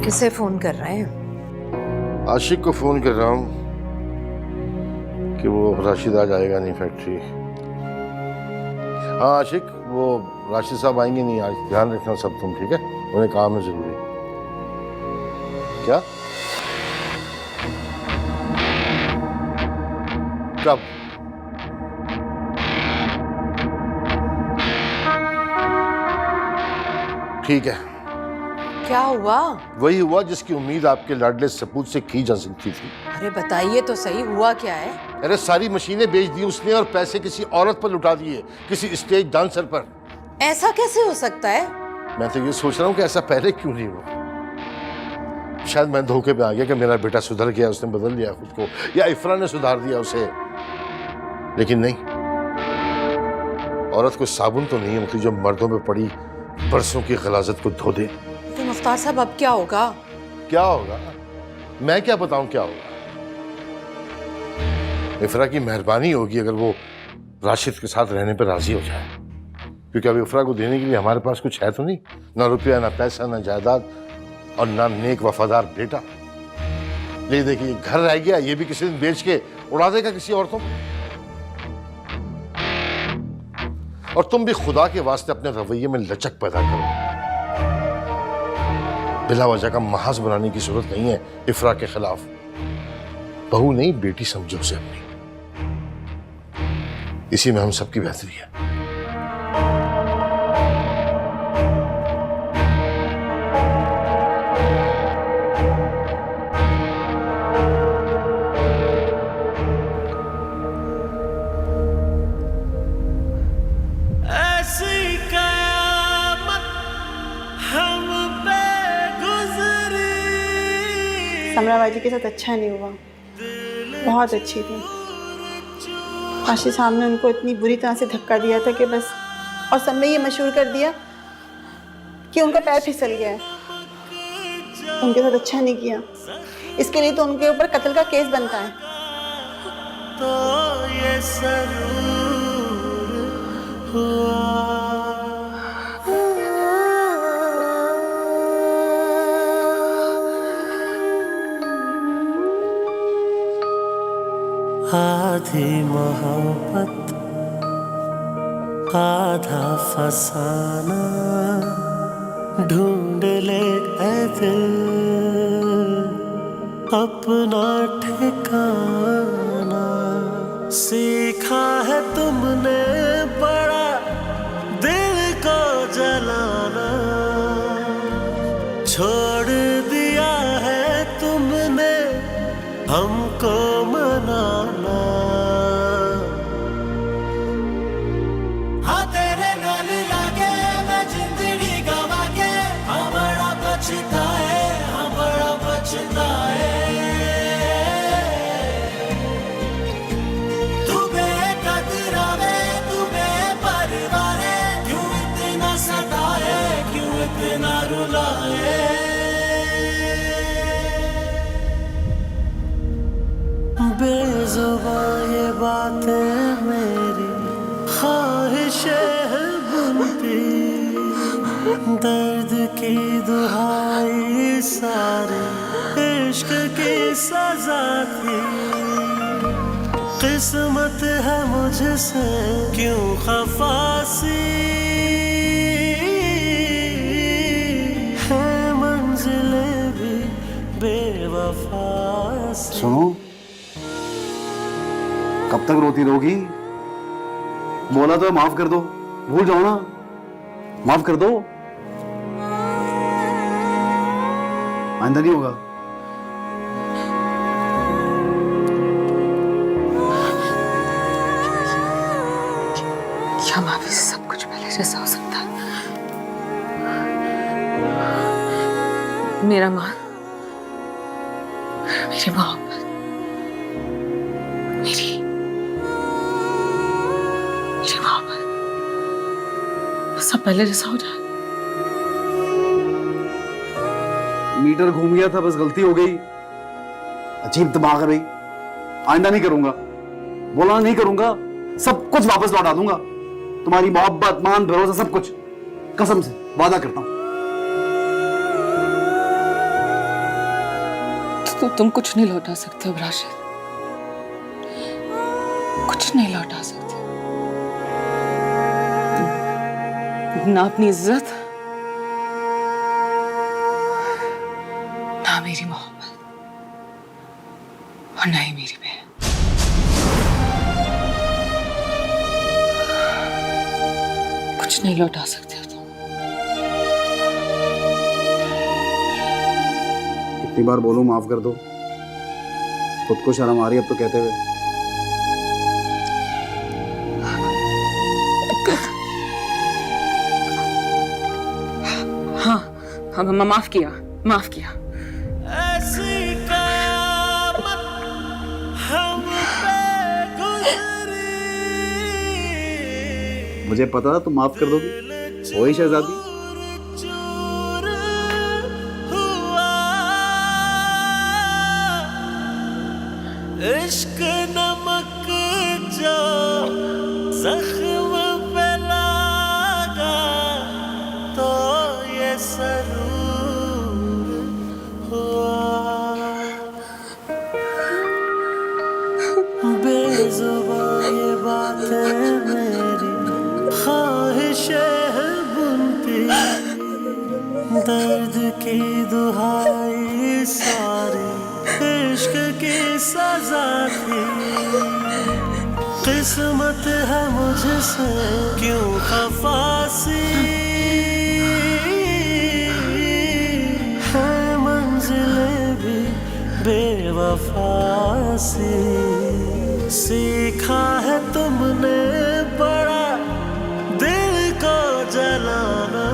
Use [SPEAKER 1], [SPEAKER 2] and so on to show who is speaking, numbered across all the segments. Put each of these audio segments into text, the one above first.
[SPEAKER 1] किसे फोन कर रहे हैं?
[SPEAKER 2] आशिक को फोन कर रहा हूँ कि वो राशिद आज आएगा नहीं फैक्ट्री। हाँ आशिक, वो राशिद साहब आएंगे नहीं आज, ध्यान रखना सब तुम, ठीक है? उन्हें काम है जरूरी। क्या? कब? ठीक है।
[SPEAKER 1] क्या हुआ?
[SPEAKER 2] वही हुआ जिसकी उम्मीद आपके लाडले सपूत से की जा सकती थी।
[SPEAKER 1] अरे बताइए तो सही, हुआ क्या है?
[SPEAKER 2] अरे सारी मशीनें बेच दी उसने और पैसे किसी औरत पर लुटा दिए, किसी स्टेज डांसर पर।
[SPEAKER 1] ऐसा कैसे हो सकता है?
[SPEAKER 2] मैं तो ये सोच रहा हूँ कि ऐसा पहले क्यों नहीं हुआ। शायद मैं धोखे पे आ गया कि मेरा बेटा सुधर गया, उसने बदल लिया खुद को, या इफ्रा ने सुधार दिया उसे। लेकिन नहीं, औरत कोई साबुन तो नहीं होती जो मर्दों पे पड़ी बरसों की गलाजत को धो दे।
[SPEAKER 1] तो मुफ्तार साहब अब क्या होगा?
[SPEAKER 2] क्या होगा? मैं क्या बताऊं क्या होगा। इफ्रा की मेहरबानी होगी अगर वो राशिद के साथ रहने पर राजी हो जाए, क्योंकि अब इफ्रा को देने के लिए हमारे पास कुछ है तो नहीं, ना रुपया, ना पैसा, ना जायदाद, और ना नेक वफादार बेटा। ये देखिए घर रह गया, ये भी किसी दिन बेच के उड़ा देगा किसी औरतों को। और तुम भी खुदा के वास्ते अपने रवैये में लचक पैदा करो। बिला वजह का महाज बनाने की जरूरत नहीं है इफ्रा के खिलाफ। बहू नहीं, बेटी समझो उसे अपनी। इसी में हम सबकी बेहतरी है।
[SPEAKER 3] समराबाजी के साथ अच्छा नहीं हुआ, बहुत अच्छी थी। आशिक साहब ने उनको इतनी बुरी तरह से धक्का दिया था कि बस, और सब ने ये मशहूर कर दिया कि उनका पैर फिसल गया है। उनके साथ अच्छा नहीं किया, इसके लिए तो उनके ऊपर कत्ल का केस बनता है। तो ये जरूर हुआ।
[SPEAKER 4] आधी मोहब्बत आधा फसाना, ढूंढ ले ऐ दिल अपना ठिकाना। सीखा है तुमने बड़ा दिल को जलाना, छोड़ दिया है तुमने हमको मनाना। हाँ तेरे नाल लागे मैं जिंदगी गवा के, हाँ बड़ा पछताए, हाँ बड़ा पछताए। तू बेकदरा में तू बेपरवाह, क्यों इतना सताए, क्यों इतना रुलाए। बेज़ुबान ये बातें मेरी ख्वाहिशें हैं बुनती, दर्द की दुहाई सारी इश्क की सजा थी। किस्मत है मुझसे क्यों खफासी, है मंजिलें भी बेवफा सी।
[SPEAKER 5] सुनो, कब तक रोती रहोगी? बोला तो माफ कर दो, भूल जाओ ना, माफ कर दो, आइंदा नहीं होगा।
[SPEAKER 1] क्या माफी से सब कुछ पहले जैसा हो सकता है? मेरा मां, मेरी मोहब्बत, मेरी मोहब्बत, सब पहले जैसा हो जाए।
[SPEAKER 5] मीटर घूम गया था, बस गलती हो गई। अजीब दिमाग है भाई, आइंदा नहीं करूंगा, बोला नहीं करूंगा, सब कुछ वापस लौटा दूंगा। तुम्हारी मोहब्बत, मान, भरोसा, सब कुछ, कसम से वादा करता हूं।
[SPEAKER 1] तुम कुछ नहीं लौटा सकते हो राशिद, कुछ नहीं लौटा सकते। ना अपनी इज्जत, ना मेरी मोहब्बत, और ना ही मेरी बहन। कुछ नहीं लौटा सकते हो तुम।
[SPEAKER 5] कितनी बार बोलूं माफ कर दो, खुद को शर्म आ रही है अब तो कहते हुए।
[SPEAKER 1] हाँ, माफ किया, माफ किया।
[SPEAKER 4] ऐसी कयामत हम पे गुजरी,
[SPEAKER 5] मुझे पता था तुम माफ कर दोगी, वही शहजादी।
[SPEAKER 4] चूर हुआ इश्क नमक जो जख्म पे लगा तो ये सरूर हुआ। बेजुबान ये बातें मेरी ख्वाहिशें हैं बुनती, दर्द की दुहाई सारी इश्क की सजा थी। किस्मत है मुझसे क्यों खफासी, है मंजिलें भी बेवफासी। सीखा है तुमने बड़ा दिल को जलाना,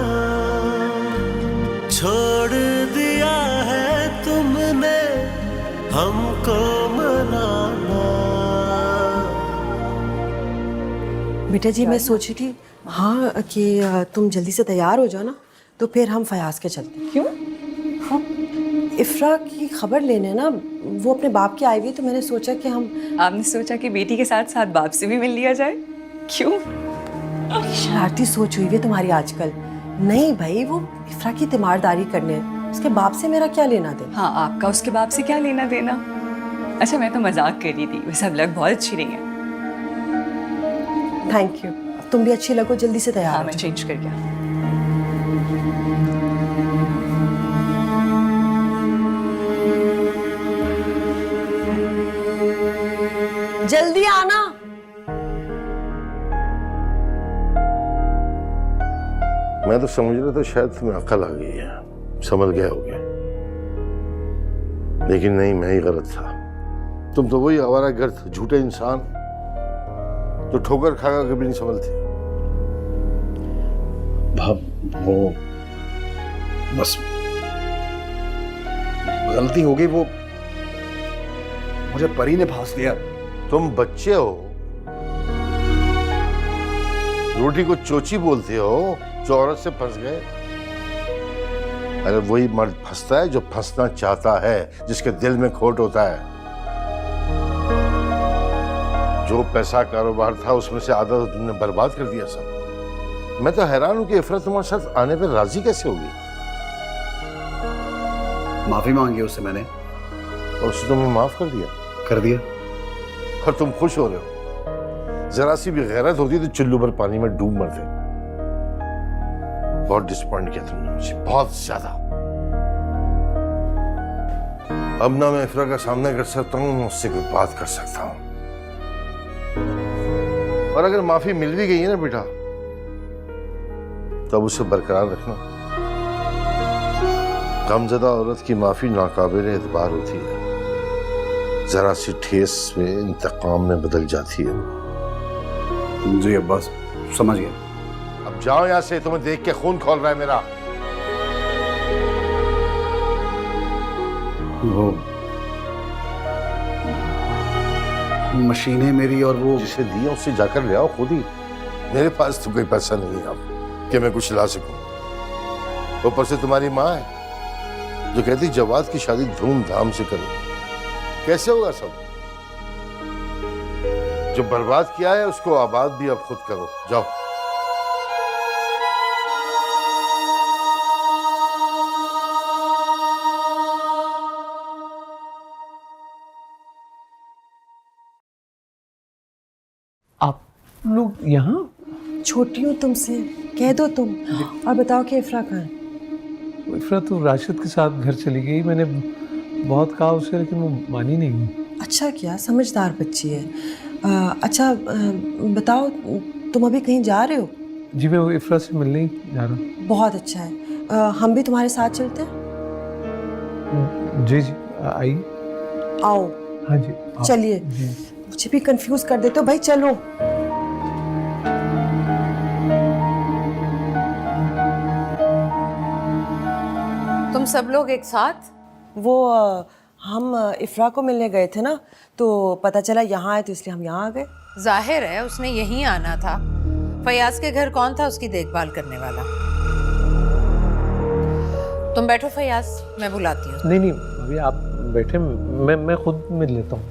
[SPEAKER 4] छोड़ दिया है तुमने हमको मनाना।
[SPEAKER 6] बेटा जी मैं सोच रही थी हाँ कि तुम जल्दी से तैयार हो जाओ ना, तो फिर हम फयाज के चलते हैं।
[SPEAKER 1] क्यों?
[SPEAKER 6] इफ्रा की खबर लेने ना, वो अपने बाप की आई हुई, तो मैंने सोचा कि हम।
[SPEAKER 7] आपने सोचा कि बेटी के साथ साथ बाप से भी मिल लिया जाए? क्यों?
[SPEAKER 6] शरारती सोच हुई है तुम्हारी आजकल। नहीं भाई, वो इफ्रा की तीमारदारी करने, उसके बाप से मेरा क्या लेना देना।
[SPEAKER 7] हाँ, आपका उसके बाप से क्या लेना देना। अच्छा मैं तो मजाक कर रही थी, वैसे अब लग बहुत अच्छी रही है।
[SPEAKER 6] थैंक यू, तुम भी अच्छी लगो, जल्दी से तैयार
[SPEAKER 7] हाँ
[SPEAKER 6] हो
[SPEAKER 7] मैं
[SPEAKER 6] जाओ।
[SPEAKER 7] चेंज कर गया।
[SPEAKER 6] जल्दी आना।
[SPEAKER 2] मैं तो समझ रहा था शायद तुम्हें अकल आ गई है, समझ गए होगे, लेकिन नहीं, मैं ही गलत था। तुम तो वही आवारागर्द झूठे इंसान जो ठोकर खाकर कभी नहीं संभलते।
[SPEAKER 5] वो बस गलती हो गई, वो मुझे परी ने फांस लिया।
[SPEAKER 2] तुम बच्चे हो, रोटी को चोची बोलते हो, जो औरत से फंस गए। अरे वही मर्द फंसता है जो फंसना चाहता है, जिसके दिल में खोट होता है। जो पैसा कारोबार था उसमें से आधा तो तुमने बर्बाद कर दिया सब। मैं तो हैरान हूं कि इफरा तुम्हारे साथ आने पर राजी कैसे होगी।
[SPEAKER 5] माफी मांगी उससे मैंने,
[SPEAKER 2] और उसने तुम्हें माफ कर दिया।
[SPEAKER 5] कर दिया।
[SPEAKER 2] और तुम खुश हो रहे हो। जरा सी भी गैरत होती तो चुल्लू भर पानी में डूब मरते। बहुत डिसअपॉइंट किया तुमने मुझे, बहुत ज्यादा। अब ना मैं इफरा का सामना कर सकता हूँ, ना उससे कोई बात कर सकता हूँ। और अगर माफी मिल भी गई है ना बेटा, तब उसे बरकरार रखना। गमजदा औरत की माफी नाकाबिल एतबार होती है, जरा सी ठेस में इंतकाम में बदल जाती है।
[SPEAKER 5] जी अब्बास, समझ गया।
[SPEAKER 2] अब जाओ यहां से, तुम्हें देख के खून खौल रहा है मेरा।
[SPEAKER 5] वो मशीन है मेरी, और वो
[SPEAKER 2] जिसे दिया उससे जाकर ले आओ खुद ही। मेरे पास तो कोई पैसा नहीं है अब कि मैं कुछ ला सकूं। ऊपर से तुम्हारी माँ है जो कहती जवाद की शादी धूमधाम से करो। कैसे होगा सब? जो बर्बाद किया है उसको आबाद भी अब खुद करो। जाओ।
[SPEAKER 8] लोग यहाँ?
[SPEAKER 6] छोटी हूँ तुमसे, कह दो तुम। और बताओ कि इफ्रा कहाँ है?
[SPEAKER 8] इफ्रा तो राशिद के साथ घर चली गई। मैंने बहुत कहा उसे, लेकिन वो मानी नहीं।
[SPEAKER 6] अच्छा किया, समझदार बच्ची है। अच्छा बताओ, तुम अभी कहीं जा रहे हो?
[SPEAKER 8] जी मैं वो इफ्रा से मिलने ही जा रहा हूँ।
[SPEAKER 6] बहुत अच्छा है। हम भी तुम्हारे साथ चलते हैं?
[SPEAKER 8] जी जी आइए।
[SPEAKER 6] आओ।
[SPEAKER 8] हाँ जी
[SPEAKER 6] चलिए। मुझे भी कंफ्यूज कर देते हो भाई, चलो।
[SPEAKER 1] तुम सब लोग एक साथ?
[SPEAKER 6] वो हम इफ्रा को मिलने गए थे ना, तो पता चला यहाँ आए, तो इसलिए हम यहाँ आ गए।
[SPEAKER 1] जाहिर है उसने यहीं आना था। फयाज के घर कौन था उसकी देखभाल करने वाला? तुम बैठो फयाज, मैं बुलाती हूँ।
[SPEAKER 8] नहीं नहीं अभी आप बैठे, मैं खुद मिल लेता हूँ।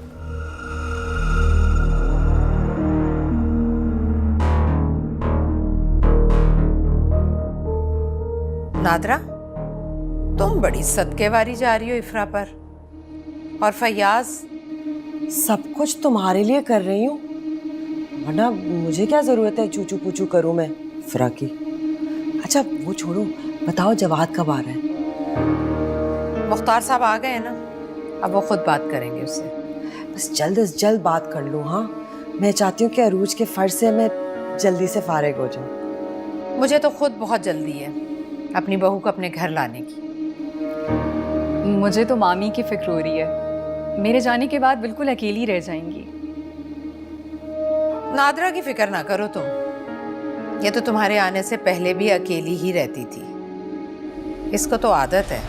[SPEAKER 1] नादरा, तुम बड़ी सदकेवारी जा रही हो इफ्रा पर। और फयाज?
[SPEAKER 6] सब कुछ तुम्हारे लिए कर रही हूँ, वरना मुझे क्या जरूरत है चूचू पूचू करूँ मैं इफ्रा की। अच्छा वो छोड़ो, बताओ जवाद कब आ रहा है?
[SPEAKER 1] मुख्तार साहब आ गए ना, अब वो खुद बात करेंगे उससे।
[SPEAKER 6] बस जल्द से जल्द बात कर लो। हाँ, मैं चाहती हूँ कि अरूज के फर्ज से मैं जल्दी से फारिग हो जाऊँ।
[SPEAKER 1] मुझे तो खुद बहुत जल्दी है अपनी बहू को अपने घर लाने की।
[SPEAKER 7] मुझे तो मामी की फिक्र हो रही है, मेरे जाने के बाद बिल्कुल अकेली रह जाएंगी।
[SPEAKER 1] नादरा की फिक्र ना करो तुम, ये तो तुम्हारे आने से पहले भी अकेली ही रहती थी, इसको तो आदत है।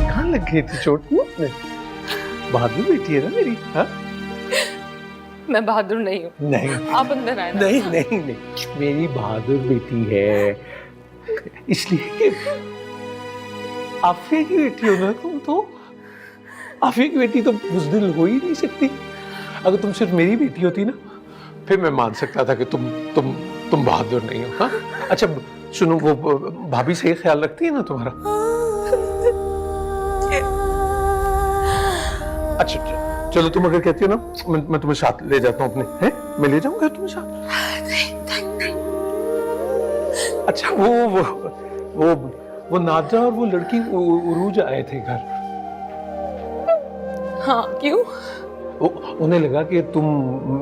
[SPEAKER 8] कहाँ लग गई थी चोट? बहादुर बेटी है ना मेरी। हाँ
[SPEAKER 7] मैं बहादुर नहीं हूँ।
[SPEAKER 8] नहीं
[SPEAKER 7] आप अंदर आए ना।
[SPEAKER 8] नहीं नहीं नहीं, मेरी बहादुर बेटी है, इसलिए कि आफिया की बेटी हो ना तुम। तो आफिया की बेटी तो बुज़दिल हो ही नहीं सकती। अगर तुम सिर्फ मेरी बेटी होती ना, फिर मैं मान सकता था कि तुम बहादुर नहीं हो। हाँ अच्छा सुनो, वो भाभी सही ख्याल रखती है ना तुम्हारा? अच्छा चलो, तुम अगर कहती हो ना, मैं तुम्हें साथ ले जाता हूँ अपने। हैं? मैं ले जाऊंगा तुम्हें साथ। नहीं। अच्छा वो नादरा और वो लड़की उरूज आए थे घर।
[SPEAKER 7] हाँ क्यों?
[SPEAKER 8] उन्हें लगा कि तुम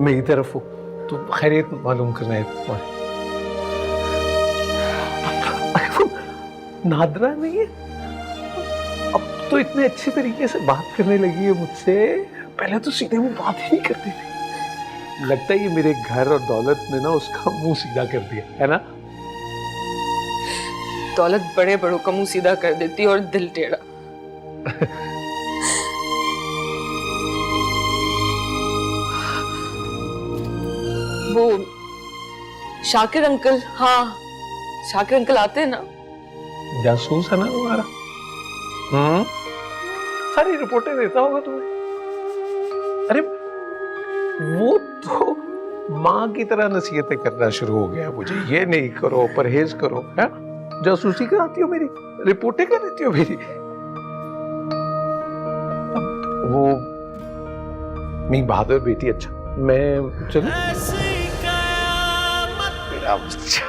[SPEAKER 8] मेरी तरफ हो, तो खैरियत मालूम करना है तुम्हारे। नादरा नहीं है, अब तो इतने अच्छे तरीके से बात करने लगी है मुझसे। पहले तो सीधे मुंह बात ही नहीं करती थी। लगता है ये मेरे घर और दौलत ने ना उसका मुंह सीधा कर दिया है ना।
[SPEAKER 7] दौलत बड़े बड़ों का मुंह सीधा कर देती और दिल टेढ़ा। वो शाकिर अंकल, हाँ शाकिर अंकल आते हैं ना।
[SPEAKER 8] जासूस है ना तुम्हारा। सारी रिपोर्टें देता होगा तुम्हें। अरे वो तो माँ की तरह नसीहतें करना शुरू हो गया मुझे, ये नहीं करो, परहेज करो। है जासूसी कराती हो मेरी, रिपोर्टें कर देती हो मेरी। वो मेरी बहादुर बेटी। अच्छा मैं चलूं? मेरा बच्चा।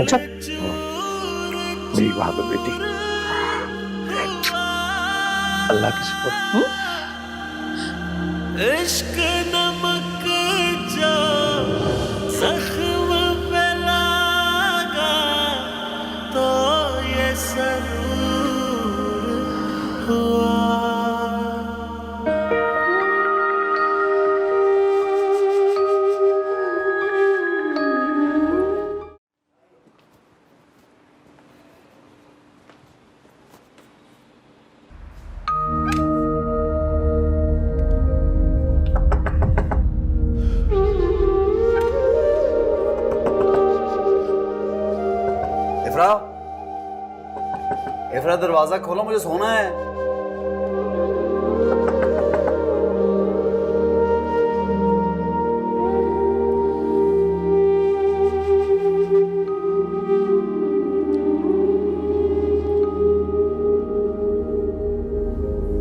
[SPEAKER 8] अच्छा मेरी बहादुर बेटी, अल्लाह की शुक्र।
[SPEAKER 4] इश्क नमक जो जख्म पे लगा तो ये सरूर हुआ।
[SPEAKER 5] इफ्रा दरवाजा खोलो, मुझे सोना है।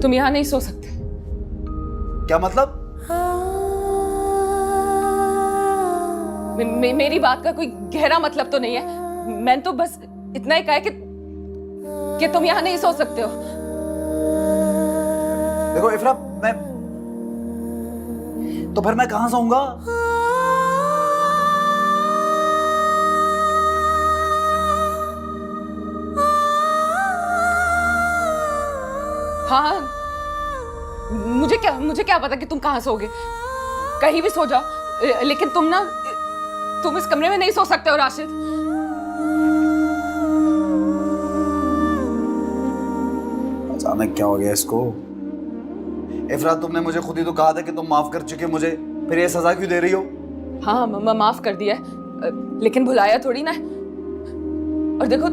[SPEAKER 7] तुम यहाँ नहीं सो सकते।
[SPEAKER 5] क्या मतलब?
[SPEAKER 7] मेरी बात का कोई गहरा मतलब तो नहीं है। मैंने तो बस इतना ही कहा है कि तुम यहाँ नहीं सो सकते हो।
[SPEAKER 5] देखो इफ्रा, मैं तो फिर मैं कहां सोऊंगा?
[SPEAKER 7] हाँ, मुझे क्या पता कि तुम कहाँ सोओगे। कहीं भी सो जाओ, लेकिन तुम इस कमरे में नहीं सो सकते हो राशिद।
[SPEAKER 5] अचानक क्या हो गया इसको? इफ्रा, तुमने मुझे खुद ही तो कहा था कि तुम माफ कर चुके मुझे, फिर ये सजा क्यों दे रही हो?
[SPEAKER 7] हाँ, माफ कर दिया है, लेकिन भुलाया थोड़ी ना है। और देखो,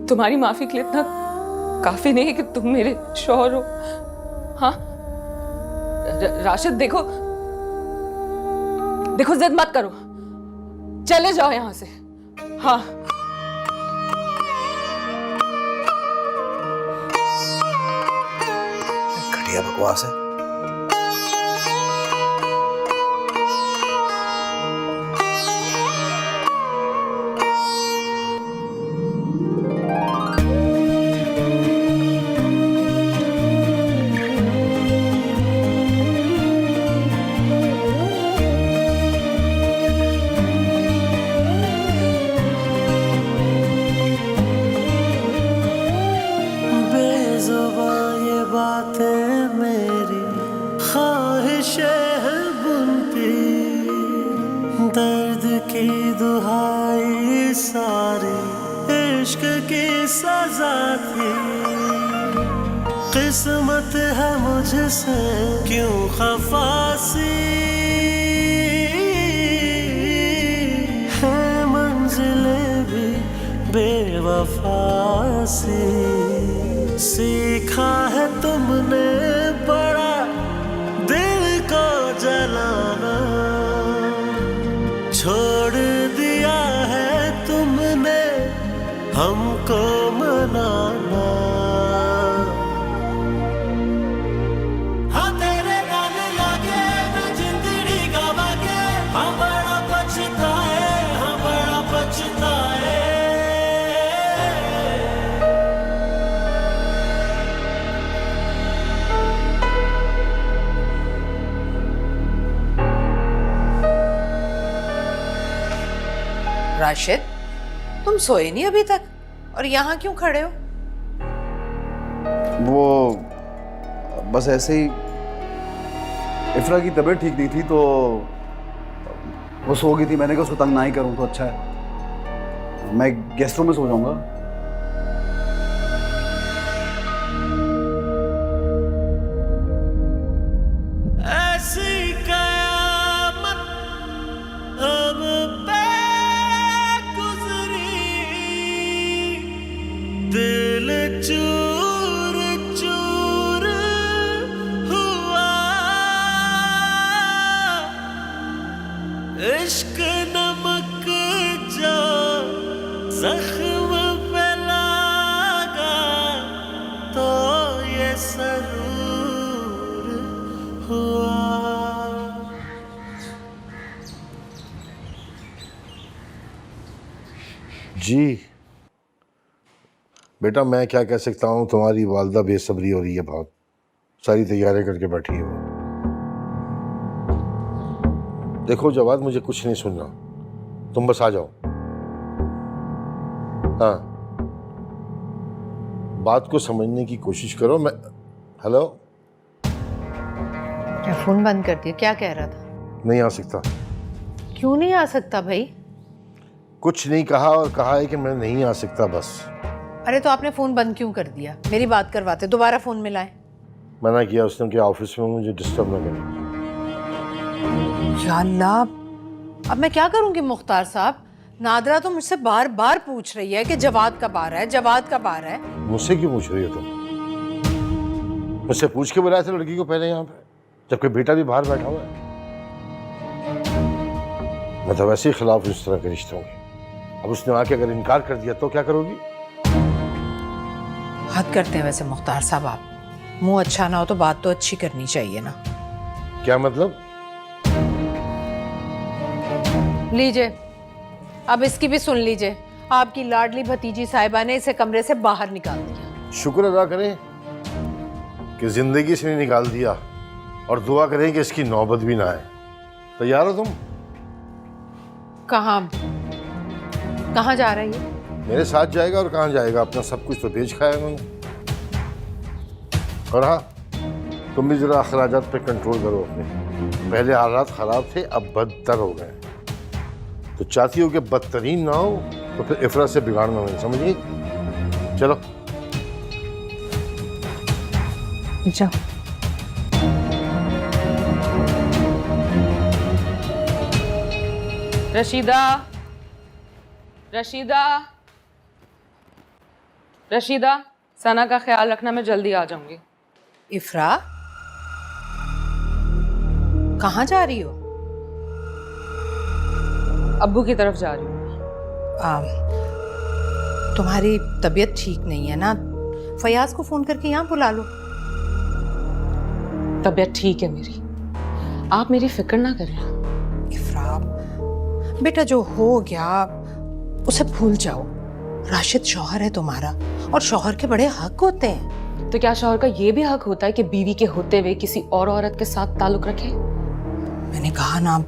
[SPEAKER 7] तुम्हारी माफी के लिए इतना काफी नहीं कि तुम मेरे शौहर हो। हाँ राशिद, देखो जिद मत करो, चले जाओ यहां से। हाँ,
[SPEAKER 5] घटिया बकवास है।
[SPEAKER 4] बेज़ुबान ये बातें मेरी ख्वाहिशें हैं बुनती, दर्द की दुहाई सारी इश्क की सजा थी। किस्मत है मुझसे क्यों खफासी, है मंजिलें भी बेवफासी। सीखा है तुमने बड़ा दिल को जलाना, छोड़ दिया है तुमने हमको मनाना। हाँ तेरे गाल लागे मैं जिंदड़ी गवा के, हाँ बड़ा पछताए, हाँ बड़ा पछताए।
[SPEAKER 1] राशिद, तुम सोए नहीं अभी तक और यहाँ क्यों खड़े हो?
[SPEAKER 5] वो बस ऐसे ही, इफ्रा की तबीयत ठीक नहीं थी तो वो सो गई थी। मैंने कहा उसको तंग ना ही करूं तो अच्छा है। मैं गेस्ट रूम में सो जाऊंगा।
[SPEAKER 4] ऐसी कयामत हम पे गुजरी, दिल चूर चूर हुआ। इश्क नमक जो जख्म पे लगा तो ये सरूर हुआ।
[SPEAKER 2] जी बेटा, मैं क्या कह सकता हूँ, तुम्हारी वालदा बेसब्री हो रही है बहुत, सारी तैयारी करके बैठी है वो। देखो जवाद, मुझे कुछ नहीं सुनना, तुम बस आ जाओ। हाँ, बात को समझने की कोशिश करो। मैं हेलो,
[SPEAKER 1] क्या फोन बंद कर दिया? क्या कह रहा था?
[SPEAKER 2] नहीं आ सकता।
[SPEAKER 1] क्यों नहीं आ सकता भाई?
[SPEAKER 2] कुछ नहीं कहा, और कहा है कि मैं नहीं आ सकता बस।
[SPEAKER 1] अरे तो आपने फोन बंद क्यों कर दिया? मेरी बात करवाते, दोबारा फोन मिलाए।
[SPEAKER 2] मना किया उसने कि ऑफिस में मुझे डिस्टर्ब न करें।
[SPEAKER 1] या अल्लाह, अब मैं क्या करूंगी मुख्तार साहब? नादरा तो मुझसे बार बार पूछ रही है कि जवाद कब आ रहा है, जवाद कब आ रहा है।
[SPEAKER 2] मुझसे क्यों पूछ रही हो तुम? मुझसे पूछ के बुलाया था लड़की को पहले यहाँ पे, जबकि बेटा भी बाहर बैठा हुआ है। मैं तो वैसे ही खिलाफ इस तरह के रिश्तों के। अब उसने आके अगर इनकार कर दिया तो क्या करोगी?
[SPEAKER 1] हद करते हैं वैसे मुख्तार साहब आप। मुंह अच्छा ना हो तो बात तो अच्छी करनी चाहिए ना।
[SPEAKER 2] क्या मतलब?
[SPEAKER 1] लीजिए, अब इसकी भी सुन लीजिए। आपकी लाडली भतीजी साहिबा ने इसे कमरे से बाहर निकाल दिया।
[SPEAKER 2] शुक्र अदा करें कि जिंदगी से नहीं निकाल दिया, और दुआ करें कि इसकी नौबत भी ना आए। तैयार हो तुम?
[SPEAKER 1] कहाँ जा रही है?
[SPEAKER 2] मेरे साथ जाएगा और कहाँ जाएगा? अपना सब कुछ तो बेच खाया उन्होंने। और हाँ, तुम भी जरा अखराजात पे कंट्रोल करो अपने। पहले हालात खराब थे, अब बदतर हो गए। तो चाहती हो कि बदतरीन ना हो तो फिर इफरा से बिगाड़ना नहीं, समझ गई? चलो
[SPEAKER 7] जाओ। रशीदा, रशीदा, रशीदा, सना का ख्याल रखना, मैं जल्दी आ जाऊंगी।
[SPEAKER 1] इफ्रा, कहाँ जा रही हो?
[SPEAKER 7] अब्बू की तरफ जा रही हूँ।
[SPEAKER 1] तुम्हारी तबीयत ठीक नहीं है ना? फयाज को फोन करके यहाँ बुला लो।
[SPEAKER 7] तबीयत ठीक है मेरी, आप मेरी फिक्र ना करें।
[SPEAKER 1] इफ्रा बेटा, जो हो गया उसे भूल जाओ। राशिद शौहर है तुम्हारा, और शौहर के बड़े हक होते हैं।
[SPEAKER 7] तो क्या शौहर का ये भी हक होता है कि बीवी के होते हुए किसी और औरत के साथ ताल्लुक रखे?
[SPEAKER 1] मैंने कहा ना,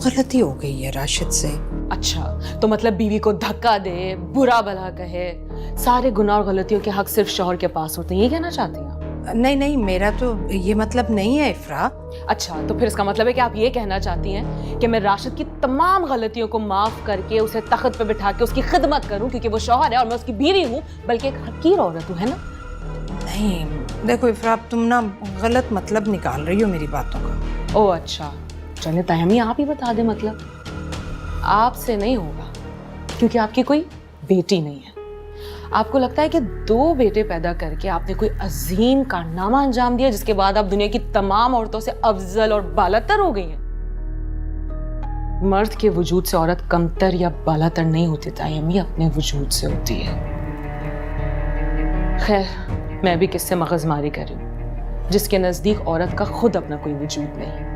[SPEAKER 1] गलती हो गई है राशिद से।
[SPEAKER 7] अच्छा, तो मतलब बीवी को धक्का दे, बुरा भला कहे, सारे गुनाह और गलतियों के हक सिर्फ शौहर के पास होते हैं, ये कहना चाहती हैं?
[SPEAKER 1] नहीं नहीं, मेरा तो ये मतलब नहीं है इफ्रा।
[SPEAKER 7] अच्छा, तो फिर इसका मतलब है कि आप ये कहना चाहती हैं कि मैं राशिद की तमाम गलतियों को माफ करके उसे तख्त पे बिठा के उसकी खिदमत करूं, क्योंकि वो शौहर है और मैं उसकी बीवी हूं, बल्कि एक हकीर औरत हूं, है ना?
[SPEAKER 1] नहीं देखो इफ्रा, तुम ना गलत मतलब निकाल रही हो मेरी बातों का।
[SPEAKER 7] ओह अच्छा, चले तयमी आप ही बता दे। मतलब आपसे नहीं होगा, क्योंकि आपकी कोई बेटी नहीं है। आपको लगता है कि 2 बेटे पैदा करके आपने कोई अजीम कारनामा अंजाम दिया, जिसके बाद आप दुनिया की तमाम औरतों से अफजल और बालातर हो गई हैं। मर्द के वजूद से औरत कमतर या बालातर नहीं होती तायमी, अपने वजूद से होती है। खैर, मैं भी किससे मगजमारी कर रही हूँ, जिसके नजदीक औरत का खुद अपना कोई वजूद नहीं।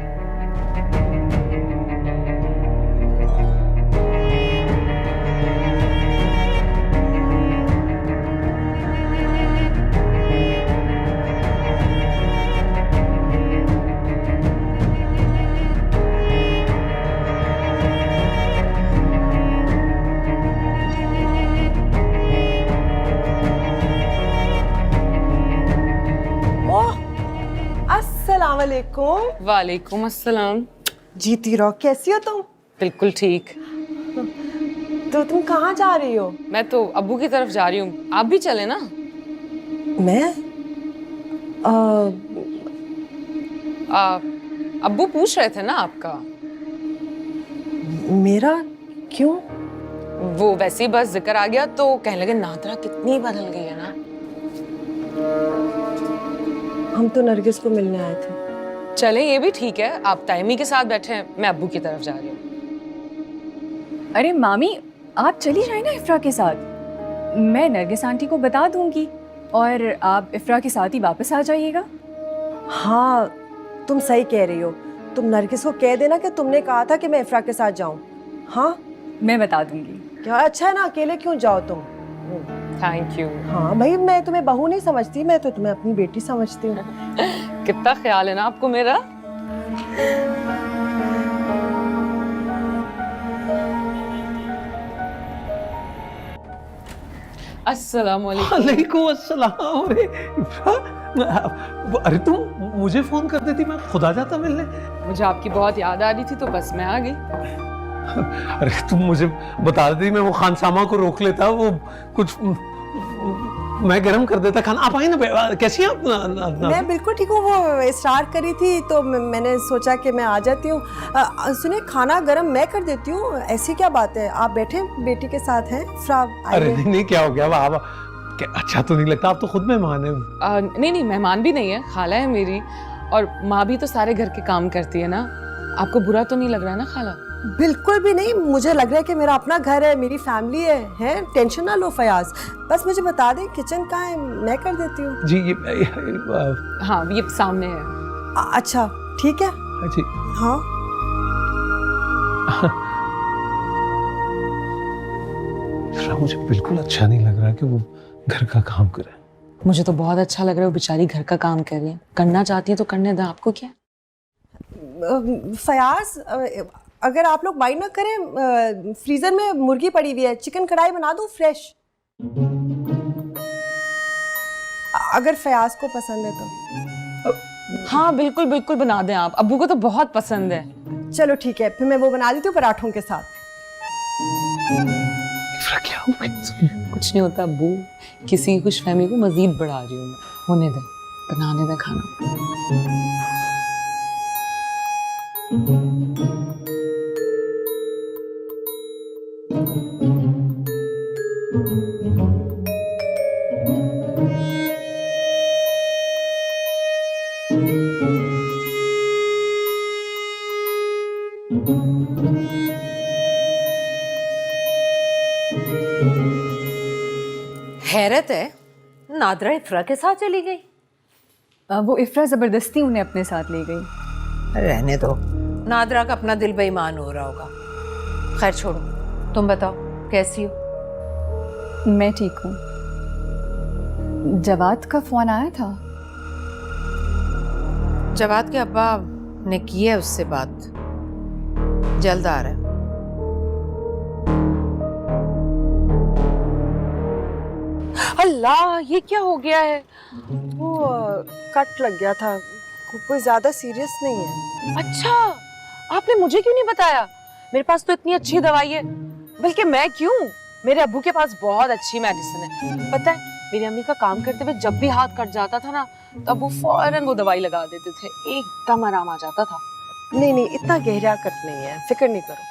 [SPEAKER 6] अस्सलाम वालेकुम।
[SPEAKER 7] वालेकुम अस्सलाम।
[SPEAKER 6] जीती रहो, कैसी हो तुम?
[SPEAKER 7] बिल्कुल ठीक।
[SPEAKER 6] तो तुम कहाँ जा रही हो?
[SPEAKER 7] मैं तो अब्बू की तरफ जा रही हूँ, आप भी चले ना।
[SPEAKER 6] मैं
[SPEAKER 7] अब्बू पूछ रहे थे ना आपका।
[SPEAKER 6] मेरा क्यों?
[SPEAKER 7] वो वैसे ही बस जिक्र आ गया तो कहने लगे नादरा कितनी बदल गई है ना।
[SPEAKER 6] हम तो नरगिस को मिलने आए थे।
[SPEAKER 7] चले, ये भी ठीक है, आप तायमी के साथ बैठे हैं, मैं अब्बू की तरफ जा रही हूँ।
[SPEAKER 9] अरे मामी, आप चली जाए ना इफ्रा के साथ, मैं नरगिस आंटी को बता दूंगी और आप इफ्रा के साथ ही वापस आ जाइएगा।
[SPEAKER 6] हाँ, तुम सही कह रही हो। तुम नरगिस को कह देना कि तुमने कहा था कि मैं इफ्रा के साथ जाऊं। हाँ,
[SPEAKER 9] मैं बता दूंगी।
[SPEAKER 6] क्या अच्छा है ना, अकेले क्यों जाओ तुम?
[SPEAKER 7] Thank you.
[SPEAKER 6] हाँ भाई, मैं तुम्हें बहू नहीं समझती, मैं तो तुम्हें अपनी बेटी समझती हूँ।
[SPEAKER 7] कितना ख्याल है ना आपको मेरा। अस्सलाम वालेकुम।
[SPEAKER 8] वालेकुम अस्सलाम। अरे तुम मुझे फोन कर देती, मैं खुद आ जाता मिलने।
[SPEAKER 7] मुझे आपकी बहुत याद आ रही थी तो बस मैं आ गई।
[SPEAKER 8] अरे तुम मुझे बता देती, मैं वो खानसामा को रोक लेता, वो कुछ मैं गरम कर देता खाना। आप आई ना, कैसी हैं आप?
[SPEAKER 6] मैं बिल्कुल ठीक हूँ। वो स्टार्ट करी थी तो मैंने सोचा कि मैं आ जाती हूँ। सुनिए, खाना गरम मैं कर देती हूँ, ऐसी क्या बात है? आप बैठे बेटी के साथ हैं।
[SPEAKER 8] अरे नहीं, क्या हो गया? आप अच्छा तो नहीं लगता, आप तो खुद मेहमान हैं।
[SPEAKER 7] नहीं नहीं, मेहमान भी नहीं है, खाला है मेरी, और माँ भी तो सारे घर के काम करती है ना। आपको बुरा तो नहीं लग रहा है ना खाला?
[SPEAKER 6] बिल्कुल भी नहीं, मुझे लग रहा है कि मेरा अपना घर है, मेरी फैमिली है। टेंशन ना लो फयाज, बस मुझे बता दें किचन कहाँ है, मैं कर देती हूँ।
[SPEAKER 8] जी
[SPEAKER 7] हाँ ये सामने है।
[SPEAKER 6] अच्छा ठीक है।
[SPEAKER 8] जी
[SPEAKER 6] हाँ
[SPEAKER 8] मुझे बिल्कुल अच्छा नहीं लग रहा कि वो घर का काम करे।
[SPEAKER 7] मुझे तो बहुत अच्छा लग रहा है, वो बेचारी घर का काम कर रही है, करना चाहती है तो करने दें, आपको क्या?
[SPEAKER 6] फयाज, अगर आप लोग माइंड ना करें, फ्रीजर में मुर्गी पड़ी हुई है, चिकन कढ़ाई बना दूं फ्रेश, अगर फयाज को पसंद है तो।
[SPEAKER 7] हाँ बिल्कुल बिल्कुल बना दें आप, अब्बू को तो बहुत पसंद है।
[SPEAKER 6] चलो ठीक है, फिर मैं वो बना देती हूँ पराठों के साथ।
[SPEAKER 8] क्या हो गया?
[SPEAKER 7] कुछ नहीं होता अब्बू, किसी की खुशफहमी को मजीद बढ़ा रही हूँ मैं। होने दें, बनाने दें खाना।
[SPEAKER 1] हैरत है, नादरा इफ्रा के साथ चली गई।
[SPEAKER 9] वो इफ्रा ज़बरदस्ती उन्हें अपने साथ ले गई।
[SPEAKER 1] रहने दो, नादरा का अपना दिल बेईमान हो रहा होगा। खैर छोड़ो, तुम बताओ कैसी हो?
[SPEAKER 9] मैं ठीक हूँ। जवाद का फ़ोन आया था?
[SPEAKER 1] जवाद के अब्बा ने की है उससे बात, जल्द आ रहा है।
[SPEAKER 6] अल्लाह, ये क्या हो गया है? वो कट लग गया था, कोई ज्यादा सीरियस नहीं है। अच्छा, आपने मुझे क्यों नहीं बताया? मेरे पास तो इतनी अच्छी दवाई है, बल्कि मैं क्यों, मेरे अब्बू के पास बहुत अच्छी मेडिसिन है। पता है, मेरी अम्मी का काम करते हुए जब भी हाथ कट जाता था ना, तो अब्बू फौरन वो दवाई लगा देते थे, एकदम आराम आ जाता था। नहीं नहीं, इतना गहरा कट नहीं है, फिक्र नहीं करो।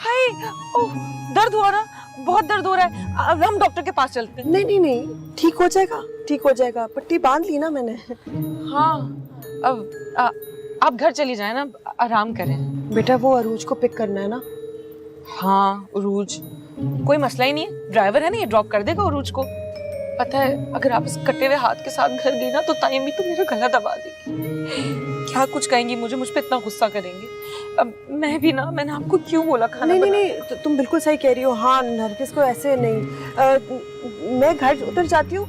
[SPEAKER 6] हाय, ओह, दर्द हुआ ना, बहुत दर्द हो रहा है, अब हम डॉक्टर के पास चलते हैं। नहीं नहीं नहीं, ठीक हो जाएगा, ठीक हो जाएगा, पट्टी बांध ली ना मैंने।
[SPEAKER 7] हाँ अब आप घर चली जाए ना, आराम करें।
[SPEAKER 6] बेटा वो अरूज को पिक करना है ना?
[SPEAKER 7] हाँ उरूज, कोई मसला ही नहीं है, ड्राइवर है ना, ये ड्रॉप कर देगा उरूज को। पता है, अगर आप इस कटे हुए हाथ के साथ घर गई ना, तो ताईम भी तो मेरा गला दबा देगी। क्या कुछ कहेंगी मुझे, मुझ पे इतना गुस्सा करेंगे। अब मैं भी ना, मैंने आपको क्यों बोला खाना
[SPEAKER 6] नहीं नहीं नहीं, तुम बिल्कुल सही कह रही हो। हाँ नरगिस को ऐसे नहीं, मैं घर उतर जाती हूँ,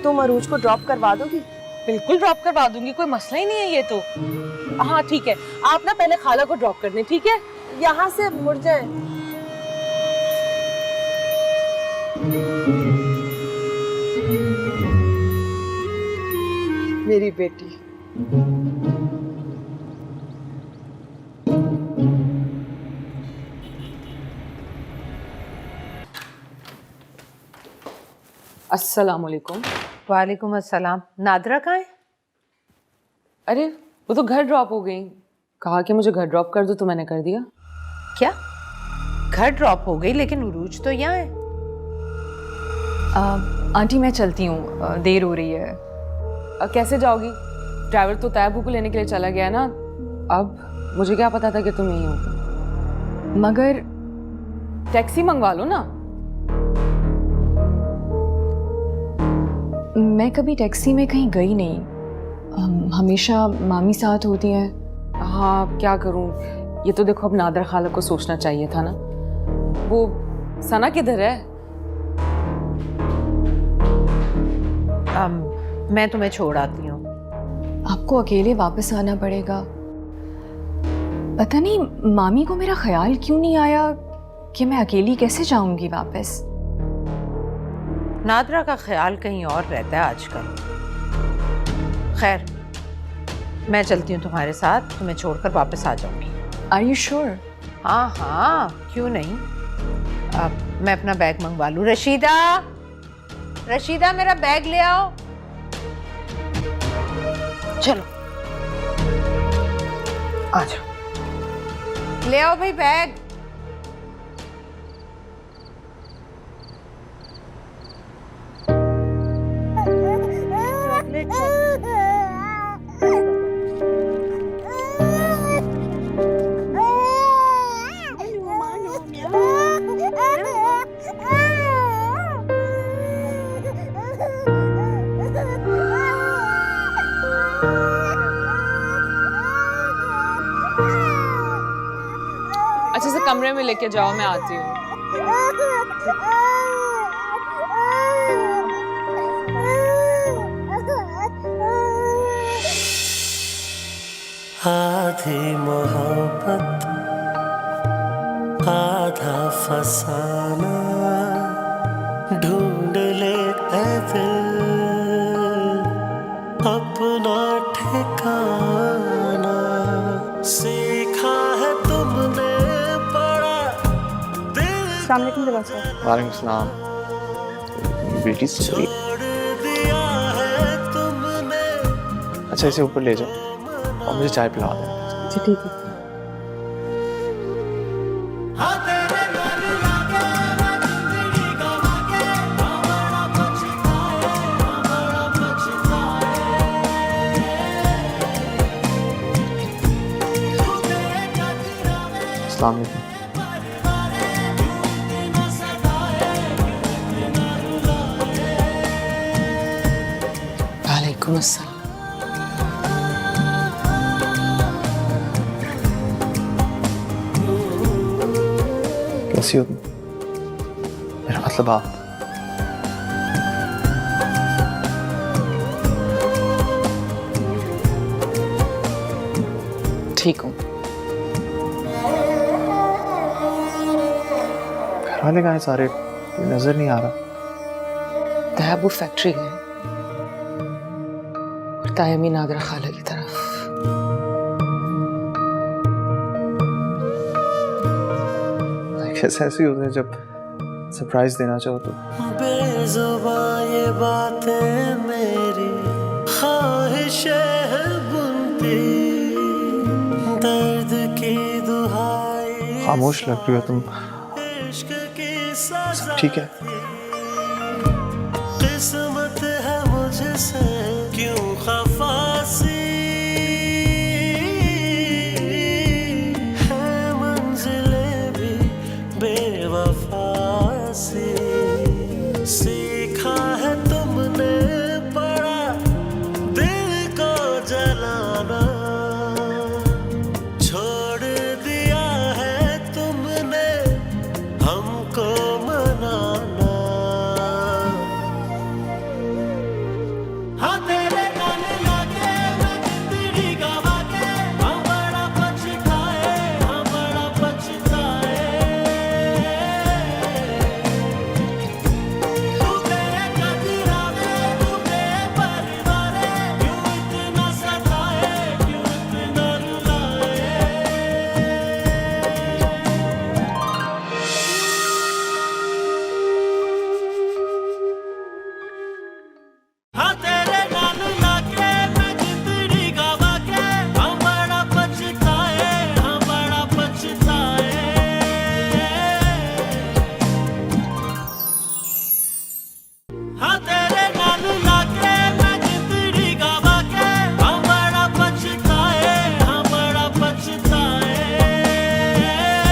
[SPEAKER 6] तुम अरूज को ड्रॉप करवा दोगी?
[SPEAKER 7] बिल्कुल ड्रॉप करवा दूंगी, कोई मसला ही नहीं है ये तो। हाँ ठीक है, आप ना पहले खाला को ड्रॉप कर दें, ठीक है?
[SPEAKER 6] यहाँ से मुड़ जाए। मेरी बेटी।
[SPEAKER 7] अस्सलाम वालेकुम।
[SPEAKER 1] वालेकुम अस्सलाम। नादरा कहाँ है?
[SPEAKER 7] अरे वो तो घर ड्रॉप हो गई, कहा कि मुझे घर ड्रॉप कर दो तो मैंने कर दिया।
[SPEAKER 1] क्या घर ड्रॉप हो गई? लेकिन उरूज तो यहाँ है।
[SPEAKER 9] आंटी मैं चलती हूँ, देर हो रही है।
[SPEAKER 7] कैसे जाओगी? ड्राइवर तो तैयबू को लेने के लिए चला गया ना। अब मुझे क्या पता था कि तुम यहीं हो।
[SPEAKER 9] मगर
[SPEAKER 7] टैक्सी मंगवा लो ना।
[SPEAKER 9] मैं कभी टैक्सी में कहीं गई नहीं, हमेशा मामी साथ होती हैं।
[SPEAKER 7] हाँ क्या करूँ, ये तो देखो अब नादरा खाला को सोचना चाहिए था ना। वो सना किधर है?
[SPEAKER 1] मैं तुम्हें छोड़ आती हूँ।
[SPEAKER 9] आपको अकेले वापस आना पड़ेगा। पता नहीं मामी को मेरा ख्याल क्यों नहीं आया कि मैं अकेली कैसे जाऊंगी वापस।
[SPEAKER 1] नादरा का ख्याल कहीं और रहता है आजकल। खैर मैं चलती हूँ तुम्हारे साथ, तुम्हें छोड़कर वापस आ जाऊंगी।
[SPEAKER 9] Are you sure?
[SPEAKER 1] हाँ हाँ क्यों नहीं। अब मैं अपना बैग मंगवा लूँ। रशीदा, रशीदा मेरा बैग ले आओ। चलो आ जाओ, ले आओ भाई बैग। चॉकलेट
[SPEAKER 7] में लेके जाओ, मैं आती हूँ।
[SPEAKER 4] आधी मोहब्बत आधा फसाना, ढूंढ ले ऐ दिल अपना ठिकाना। सीखा है तुमने बड़ा दिल
[SPEAKER 3] अस्सलाम वालेकुम लिबास साहब।
[SPEAKER 5] वालेकुम सलाम। बेटी सॉरी।
[SPEAKER 4] छोड़ दिया है तुमने।
[SPEAKER 5] अच्छा इसे ऊपर ले जाओ और मुझे चाय पिला दो।
[SPEAKER 3] जी ठीक है।
[SPEAKER 4] हाँ तेरे घर लागे मैं जिंदगी गवा के, हाँ बड़ा पछताए, हाँ बड़ा पछताए। तू तेरे कदरा में
[SPEAKER 5] अस्सलाम वालेकुम।
[SPEAKER 4] न सताए, न रुलाए।
[SPEAKER 7] वालेकुम अस्सलाम।
[SPEAKER 5] कैसी हो तुम? मेरा मतलब आप।
[SPEAKER 7] ठीक हूँ।
[SPEAKER 5] घर वाले कहाँ हैं सारे? कोई नजर नहीं आ रहा।
[SPEAKER 7] तहबू फैक्ट्री गए और तायमी नादरा खाला की तरफ।
[SPEAKER 5] कैसे ऐसे होते हैं जब सरप्राइज देना चाहो तो?
[SPEAKER 4] बेजुबां ये बातें मेरी ख्वाहिशें हैं बुनती, दर्द की दुहाई
[SPEAKER 5] खामोश लग रही हो तुम।
[SPEAKER 4] इश्क की सजा।
[SPEAKER 5] ठीक है।
[SPEAKER 4] किस्मत है मुझसे क्यों खफासी, है मंजिलें भी बेवफासी।